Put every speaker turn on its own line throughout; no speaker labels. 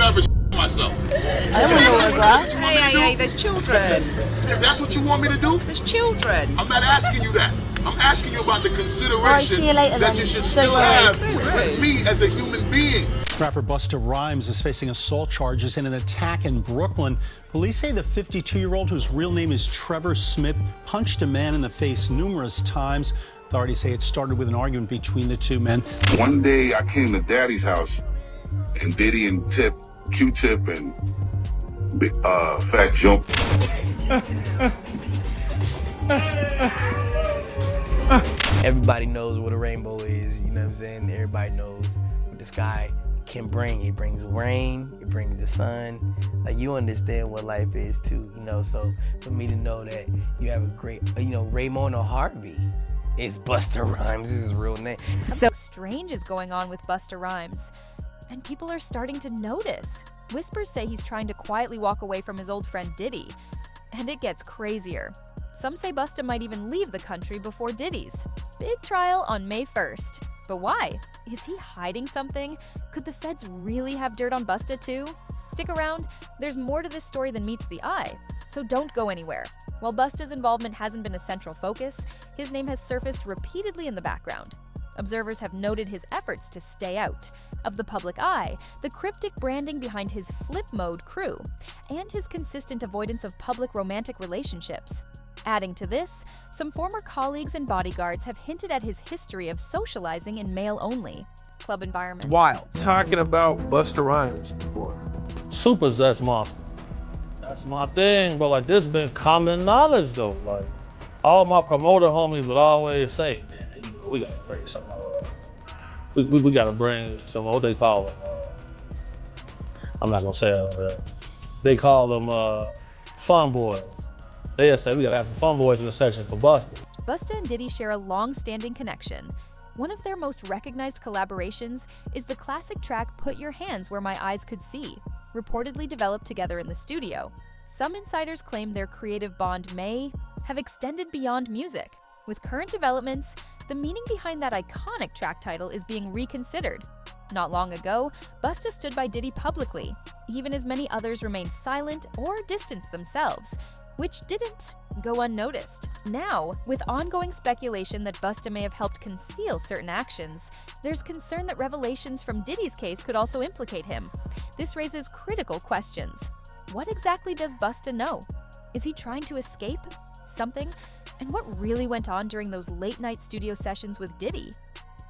ever myself.
I don't want to regret.
Hey, there's children.
If that's what you want me to do,
There's children.
I'm not asking you that. I'm asking you about the consideration
Alright, see you later,
that
then.
you should
Don't
still
worry.
have
So
with
rude.
me as a human being.
Rapper Busta Rhymes is facing assault charges in an attack in Brooklyn. Police say the 52-year-old, whose real name is Trevor Smith, punched a man in the face numerous times. Authorities say it started with an argument between the two men.
One day I came to Daddy's house, and Diddy and Tip, Q-Tip and Fat Jump.
Everybody knows what a rainbow is, you know what I'm saying? Everybody knows what the sky can bring. It brings rain, it brings the sun. Like, you understand what life is too, you know? So for me to know that you have a great, Raymond Harvey is Busta Rhymes, this is his real name.
Something strange is going on with Busta Rhymes, and people are starting to notice. Whispers say he's trying to quietly walk away from his old friend Diddy, and it gets crazier. Some say Busta might even leave the country before Diddy's. Big trial on May 1st. But why? Is he hiding something? Could the feds really have dirt on Busta too? Stick around, there's more to this story than meets the eye, so don't go anywhere. While Busta's involvement hasn't been a central focus, his name has surfaced repeatedly in the background. Observers have noted his efforts to stay out of the public eye, the cryptic branding behind his flip mode crew, and his consistent avoidance of public romantic relationships. Adding to this, some former colleagues and bodyguards have hinted at his history of socializing in male-only club environments.
Wild. Talking about Busta Rhymes before.
Super zest monster. That's my thing, but like, this been common knowledge though. Like, all my promoter homies would always say, man, we gotta bring some we gotta bring some, what they call them, I'm not gonna say it, they call them fun boys. They say we gotta have some fun boys in the section for Busta.
Busta and Diddy share a long-standing connection. One of their most recognized collaborations is the classic track Put Your Hands Where My Eyes Could See, reportedly developed together in the studio. Some insiders claim their creative bond may have extended beyond music. With current developments, the meaning behind that iconic track title is being reconsidered. Not long ago, Busta stood by Diddy publicly, even as many others remained silent or distanced themselves, which didn't go unnoticed. Now, with ongoing speculation that Busta may have helped conceal certain actions, there's concern that revelations from Diddy's case could also implicate him. This raises critical questions. What exactly does Busta know? Is he trying to escape something? And what really went on during those late-night studio sessions with Diddy?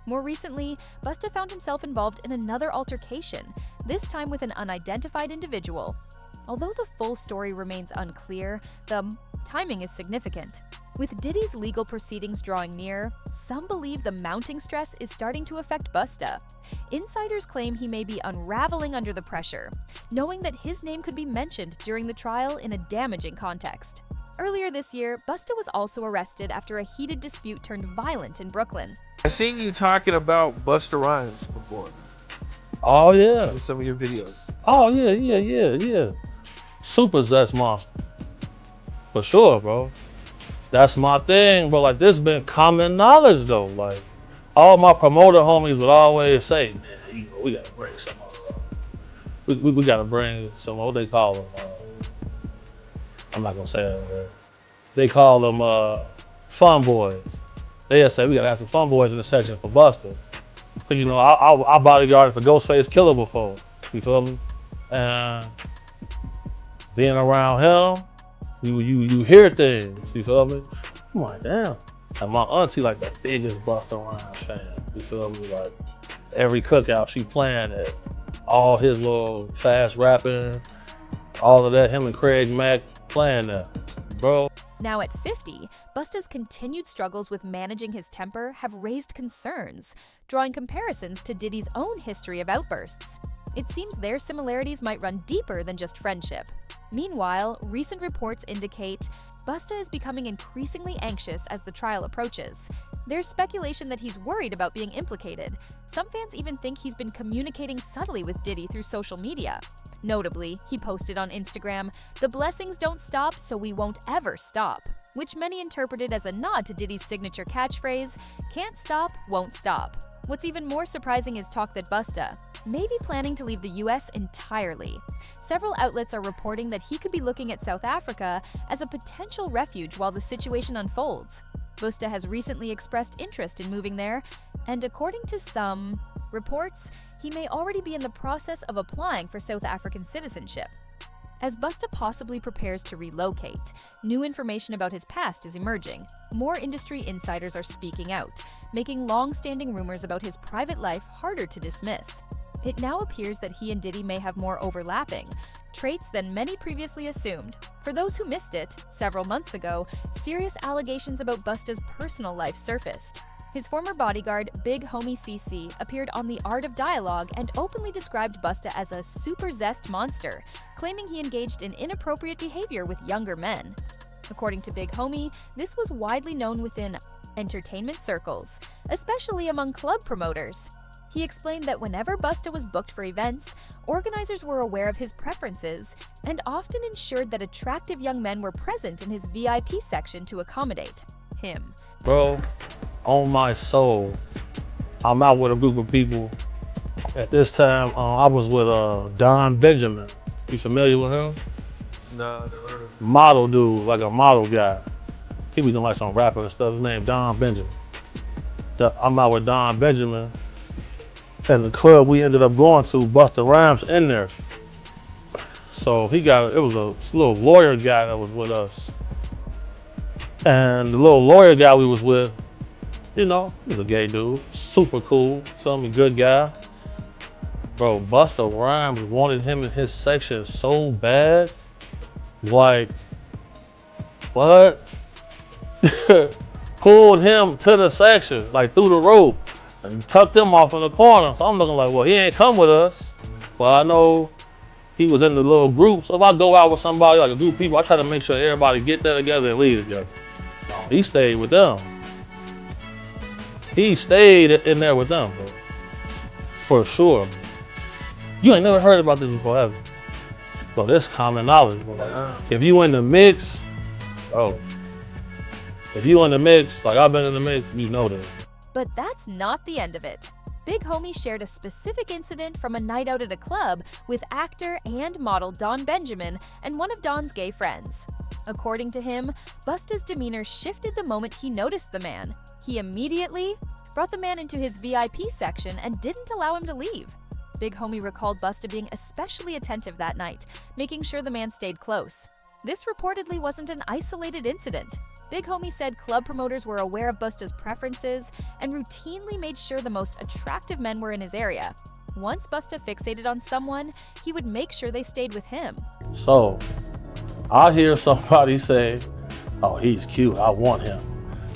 More recently, Busta found himself involved in another altercation, this time with an unidentified individual. Although the full story remains unclear, the timing is significant. With Diddy's legal proceedings drawing near, some believe the mounting stress is starting to affect Busta. Insiders claim he may be unraveling under the pressure, knowing that his name could be mentioned during the trial in a damaging context. Earlier this year, Busta was also arrested after a heated dispute turned violent in Brooklyn.
I seen you talking about Busta Rhymes before
Oh yeah.
in some of your videos.
Oh yeah. Super zest monster. For sure, bro. That's my thing, but like, this been common knowledge though. Like, all my promoter homies would always say, man, we gotta bring some we gotta bring some, what they call them, I'm not gonna say it, they call them fun boys. They say we gotta have some fun boys in the section for Busta. Cause I bodyguarded for Ghostface Killer before, you feel me? And being around him, you hear things, you feel me? I'm like, damn. And my auntie like the biggest Busta Rhymes fan, you feel me? Like, every cookout she playing at, all his little fast rapping, all of that, him and Craig Mack playing that, bro.
Now at 50, Busta's continued struggles with managing his temper have raised concerns, drawing comparisons to Diddy's own history of outbursts. It seems their similarities might run deeper than just friendship. Meanwhile, recent reports indicate Busta is becoming increasingly anxious as the trial approaches. There's speculation that he's worried about being implicated. Some fans even think he's been communicating subtly with Diddy through social media. Notably, he posted on Instagram, "The blessings don't stop, so we won't ever stop," which many interpreted as a nod to Diddy's signature catchphrase, "Can't stop, won't stop." What's even more surprising is talk that Busta, may be planning to leave the US entirely. Several outlets are reporting that he could be looking at South Africa as a potential refuge while the situation unfolds. Busta has recently expressed interest in moving there, and according to some reports, he may already be in the process of applying for South African citizenship. As Busta possibly prepares to relocate, new information about his past is emerging. More industry insiders are speaking out, making long-standing rumors about his private life harder to dismiss. It now appears that he and Diddy may have more overlapping traits than many previously assumed. For those who missed it, several months ago, serious allegations about Busta's personal life surfaced. His former bodyguard, Big Homie CC, appeared on The Art of Dialogue and openly described Busta as a super zest monster, claiming he engaged in inappropriate behavior with younger men. According to Big Homie, this was widely known within entertainment circles, especially among club promoters. He explained that whenever Busta was booked for events, organizers were aware of his preferences and often ensured that attractive young men were present in his VIP section to accommodate him.
Bro, on my soul, I'm out with a group of people. At this time, I was with Don Benjamin. You familiar with him?
Nah, never heard of him.
Model dude, like a model guy. He was doing like some rapper and stuff. His name Don Benjamin. I'm out with Don Benjamin. And the club we ended up going to, Busta Rhymes in there. So it was a little lawyer guy that was with us. And the little lawyer guy we was with, you know, he's a gay dude, super cool, some good guy. Bro, Busta Rhymes wanted him in his section so bad. Like, what? Pulled him to the section, like through the rope, and tucked him off in the corner. So I'm looking like, well, he ain't come with us. But I know he was in the little group. So if I go out with somebody, like a group of people, I try to make sure everybody get there together and leave together. He stayed with them. He stayed in there with them, bro. For sure. You ain't never heard about this before, have you? Bro, this common knowledge, bro. If you in the mix, bro. If you in the mix, like I've been in the mix, you know that.
But that's not the end of it. Big Homie shared a specific incident from a night out at a club with actor and model Don Benjamin and one of Don's gay friends. According to him, Busta's demeanor shifted the moment he noticed the man. He immediately brought the man into his VIP section and didn't allow him to leave. Big Homie recalled Busta being especially attentive that night, making sure the man stayed close. This reportedly wasn't an isolated incident. Big Homie said club promoters were aware of Busta's preferences and routinely made sure the most attractive men were in his area. Once Busta fixated on someone, he would make sure they stayed with him.
So, I hear somebody say, oh, he's cute, I want him.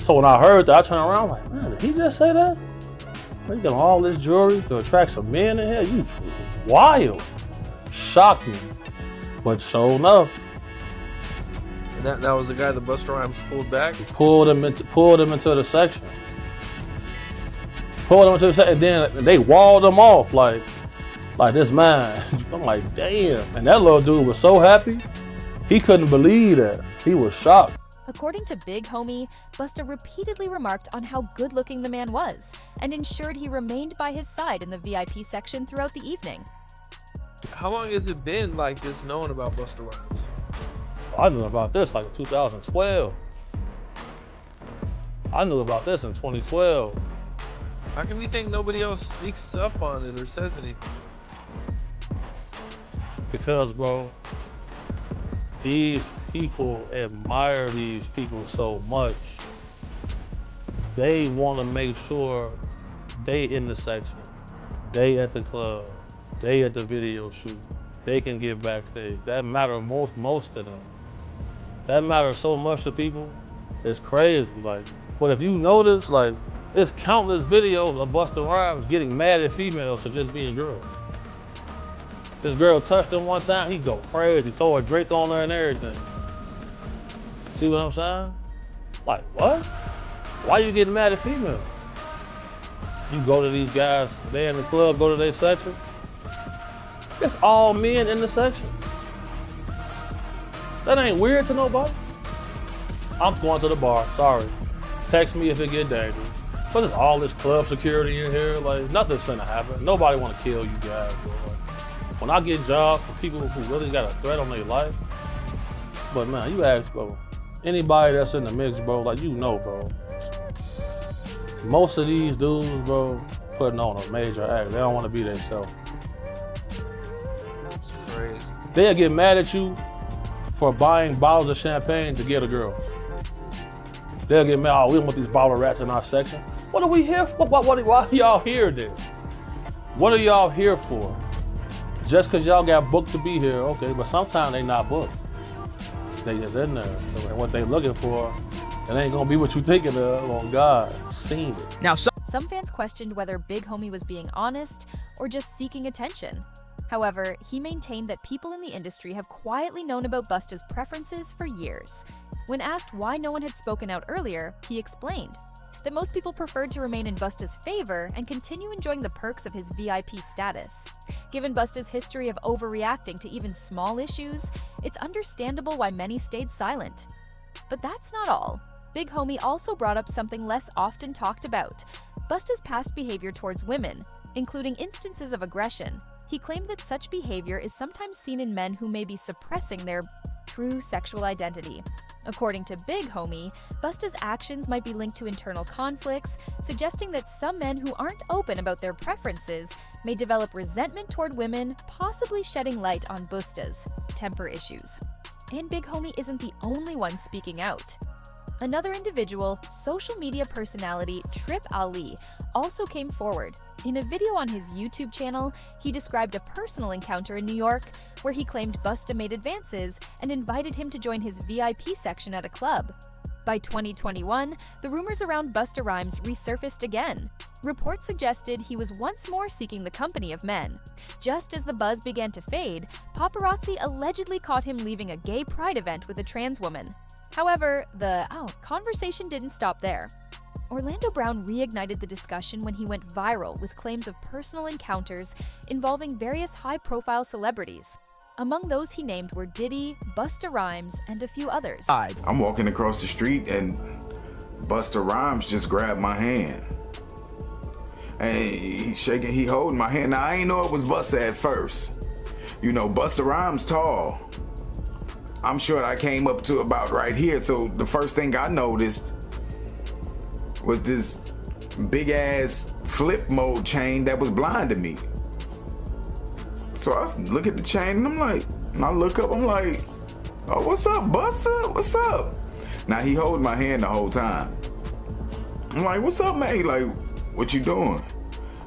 So when I heard that, I turned around like, man, did he just say that? You got all this jewelry to attract some men in here? You wild. Shocked me. But sure enough,
And that was the guy that Busta Rhymes pulled back?
pulled him into the section. Pulled him into the section, and then they walled him off like this man. I'm like, damn. And that little dude was so happy, he couldn't believe that. He was shocked.
According to Big Homie, Busta repeatedly remarked on how good-looking the man was and ensured he remained by his side in the VIP section throughout the evening.
How long has it been like this known about Busta Rhymes?
I knew about this like in 2012. I knew about this in 2012.
How come you think nobody else speaks up on it or says anything?
Because, bro, these people admire these people so much. They want to make sure they in the section, they at the club, they at the video shoot, they can get backstage. That matters most to them. That matters so much to people. It's crazy. Like, but if you notice, like, there's countless videos of Busta Rhymes getting mad at females for just being girls. This girl touched him one time, he go crazy, throw a drink on her and everything. See what I'm saying? Like, what? Why you getting mad at females? You go to these guys, they in the club, go to their section. It's all men in the section. That ain't weird to nobody. I'm going to the bar, sorry. Text me if it get dangerous. But there's all this club security in here. Like, nothing's gonna happen. Nobody wanna kill you guys, bro. Like, when I get jobs for people who really got a threat on their life, but man, you ask, bro, anybody that's in the mix, bro, like, you know, bro, most of these dudes, bro, putting on a major act. They don't want to be themselves.
It's crazy.
They'll get mad at you for buying bottles of champagne to get a girl. They'll get mad, oh, we don't want these bottle rats in our section. What are we here for? Why are y'all here then? What are y'all here for? Just because y'all got booked to be here, okay, but sometimes they not booked. They just in there. So what they looking for, it ain't gonna be what you thinking of. On God, seen it.
Now,
Some fans questioned whether Big Homie was being honest or just seeking attention. However, he maintained that people in the industry have quietly known about Busta's preferences for years. When asked why no one had spoken out earlier, he explained that most people preferred to remain in Busta's favor and continue enjoying the perks of his VIP status. Given Busta's history of overreacting to even small issues, it's understandable why many stayed silent. But that's not all. Big Homie also brought up something less often talked about: Busta's past behavior towards women, including instances of aggression. He claimed that such behavior is sometimes seen in men who may be suppressing their true sexual identity. According to Big Homie, Busta's actions might be linked to internal conflicts, suggesting that some men who aren't open about their preferences may develop resentment toward women, possibly shedding light on Busta's temper issues. And Big Homie isn't the only one speaking out. Another individual, social media personality Trip Ali, also came forward. In a video on his YouTube channel, he described a personal encounter in New York where he claimed Busta made advances and invited him to join his VIP section at a club. By 2021, the rumors around Busta Rhymes resurfaced again. Reports suggested he was once more seeking the company of men. Just as the buzz began to fade, paparazzi allegedly caught him leaving a gay pride event with a trans woman. However, the conversation didn't stop there. Orlando Brown reignited the discussion when he went viral with claims of personal encounters involving various high-profile celebrities. Among those he named were Diddy, Busta Rhymes, and a few others.
I'm walking across the street and Busta Rhymes just grabbed my hand. And he holding my hand. Now, I ain't know it was Busta at first. You know, Busta Rhymes tall. I'm sure I came up to about right here. So the first thing I noticed was this big ass flip mode chain that was blinding me. So I look at the chain and I'm like, and I look up, I'm like, oh, what's up, Busta? What's up? Now he holding my hand the whole time. I'm like, what's up, man? He like, what you doing?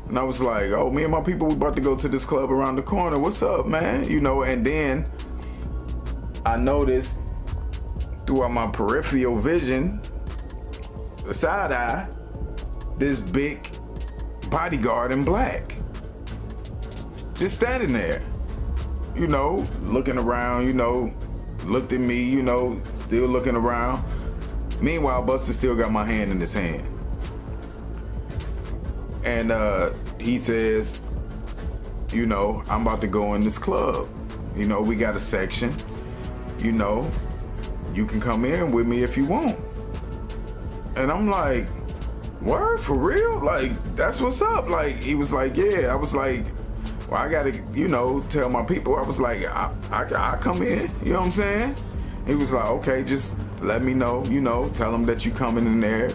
And I was like, oh, me and my people, we about to go to this club around the corner. What's up, man? You know, and then I noticed throughout my peripheral vision, the side eye, this big bodyguard in black. Just standing there, you know, looking around, you know, looked at me, you know, still looking around. Meanwhile, Busta still got my hand in his hand. And he says, you know, I'm about to go in this club. You know, we got a section. You know, you can come in with me if you want. And I'm like, word, for real? Like, that's what's up. Like, he was like, yeah. I was like, well, I gotta, you know, tell my people. I was like, I come in, you know what I'm saying? He was like, okay, just let me know, you know, tell them that you coming in there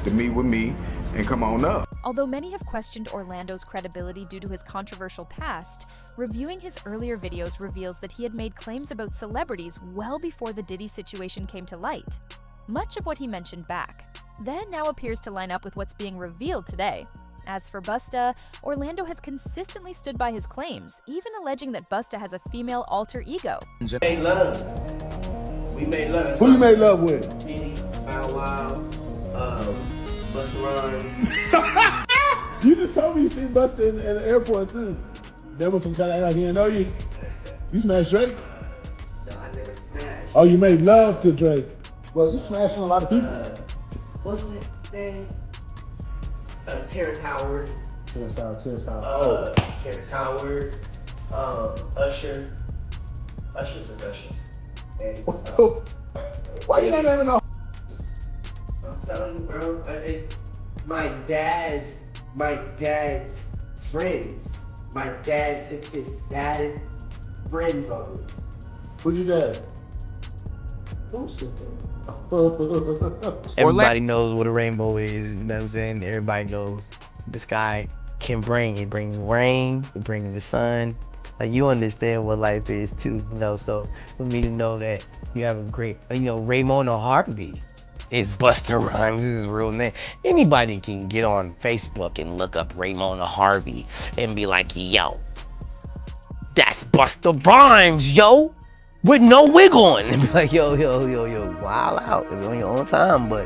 to meet with me and come on up.
Although many have questioned Orlando's credibility due to his controversial past, reviewing his earlier videos reveals that he had made claims about celebrities well before the Diddy situation came to light. Much of what he mentioned back then now appears to line up with what's being revealed today. As for Busta, Orlando has consistently stood by his claims, even alleging that Busta has a female alter ego.
We made love. We made love.
Who you made love with?
Diddy, Bow Wow, Busta Rhymes.
You just told me you seen Busta in the airport too. That was from trying to act like he didn't know you. You smashed Drake?
No, I never smashed.
Oh, you made love to Drake. Well, you smashed on a lot of people.
What's his name? Terrence Howard.
Terrence Howard.
Terrence Howard. Usher. Usher's an Usher. And,
Why you not naming all?
I'm telling you, bro.
my dad's friends. My dad sent his saddest friends on me.
Who's your dad? Don't sit there.
Everybody knows what a rainbow is, you know what I'm saying? Everybody knows the sky can bring. It brings rain, it brings the sun. Like, you understand what life is too, you know? So for me to know that you have a great, you know, Raymond Harvey is Busta Rhymes, is his real name. Anybody can get on Facebook and look up Raymond Harvey and be like, yo, that's Busta Rhymes, yo, with no wig on. And be like, yo, wild out. It's on your own time, but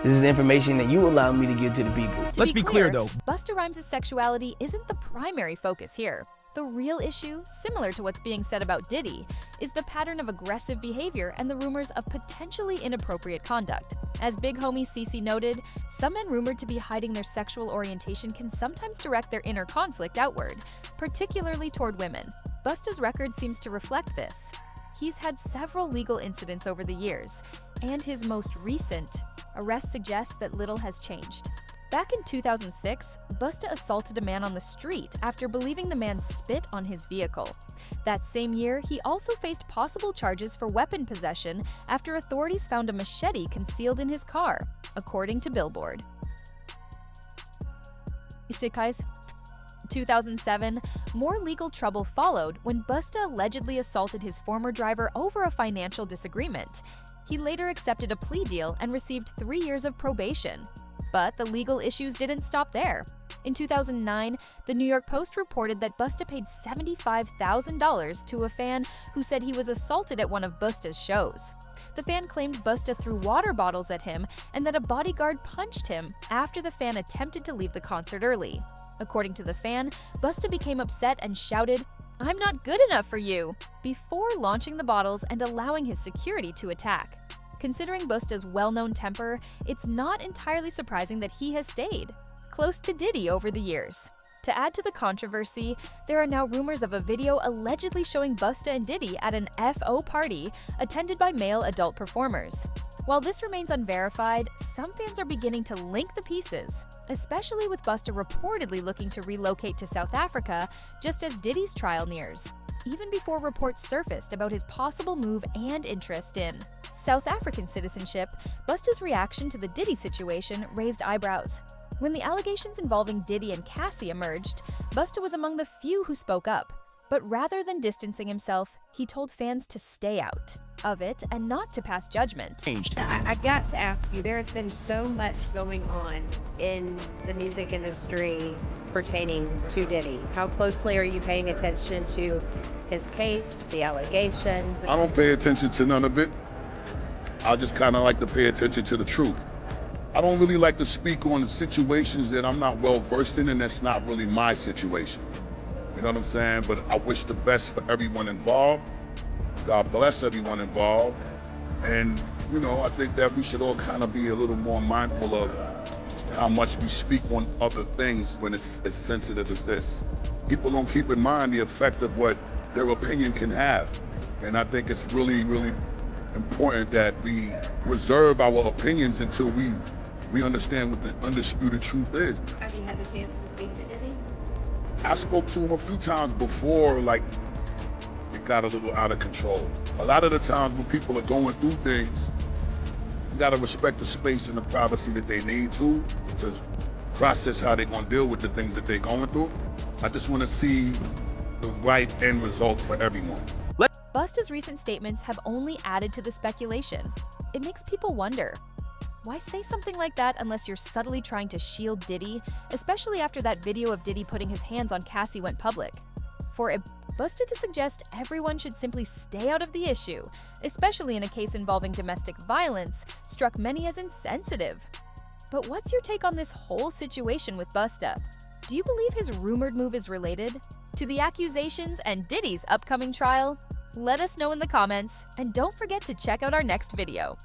this is the information that you allow me to give to the people.
Let's be clear though, Busta Rhymes' sexuality isn't the primary focus here. The real issue, similar to what's being said about Diddy, is the pattern of aggressive behavior and the rumors of potentially inappropriate conduct. As Big Homie CeCe noted, some men rumored to be hiding their sexual orientation can sometimes direct their inner conflict outward, particularly toward women. Busta's record seems to reflect this. He's had several legal incidents over the years, and his most recent arrest suggests that little has changed. Back in 2006, Busta assaulted a man on the street after believing the man spit on his vehicle. That same year, he also faced possible charges for weapon possession after authorities found a machete concealed in his car, according to Billboard. You see, guys? 2007, more legal trouble followed when Busta allegedly assaulted his former driver over a financial disagreement. He later accepted a plea deal and received 3 years of probation. But the legal issues didn't stop there. In 2009, the New York Post reported that Busta paid $75,000 to a fan who said he was assaulted at one of Busta's shows. The fan claimed Busta threw water bottles at him and that a bodyguard punched him after the fan attempted to leave the concert early. According to the fan, Busta became upset and shouted, "I'm not good enough for you," before launching the bottles and allowing his security to attack. Considering Busta's well-known temper, it's not entirely surprising that he has stayed close to Diddy over the years. To add to the controversy, there are now rumors of a video allegedly showing Busta and Diddy at an FO party attended by male adult performers. While this remains unverified, some fans are beginning to link the pieces, especially with Busta reportedly looking to relocate to South Africa just as Diddy's trial nears, even before reports surfaced about his possible move and interest in South African citizenship. Busta's reaction to the Diddy situation raised eyebrows. When the allegations involving Diddy and Cassie emerged, Busta was among the few who spoke up. But rather than distancing himself, he told fans to stay out of it and not to pass judgment.
I got to ask you, there has been so much going on in the music industry pertaining to Diddy. How closely are you paying attention to his case, the allegations?
I don't pay attention to none of it. I just kind of like to pay attention to the truth. I don't really like to speak on situations that I'm not well versed in, and that's not really my situation. You know what I'm saying? But I wish the best for everyone involved. God bless everyone involved. And, you know, I think that we should all kind of be a little more mindful of how much we speak on other things when it's as sensitive as this. People don't keep in mind the effect of what their opinion can have. And I think it's really, really important that we reserve our opinions until we understand what the undisputed truth is.
Have you had the chance to speak to Diddy?
I spoke to him a few times before, like, it got a little out of control. A lot of the times when people are going through things, you gotta respect the space and the privacy that they need to process how they're gonna deal with the things that they're going through. I just wanna see the right end result for everyone.
Busta's recent statements have only added to the speculation. It makes people wonder, why say something like that unless you're subtly trying to shield Diddy, especially after that video of Diddy putting his hands on Cassie went public? For Busta to suggest everyone should simply stay out of the issue, especially in a case involving domestic violence, struck many as insensitive. But what's your take on this whole situation with Busta? Do you believe his rumored move is related to the accusations and Diddy's upcoming trial? Let us know in the comments, and don't forget to check out our next video.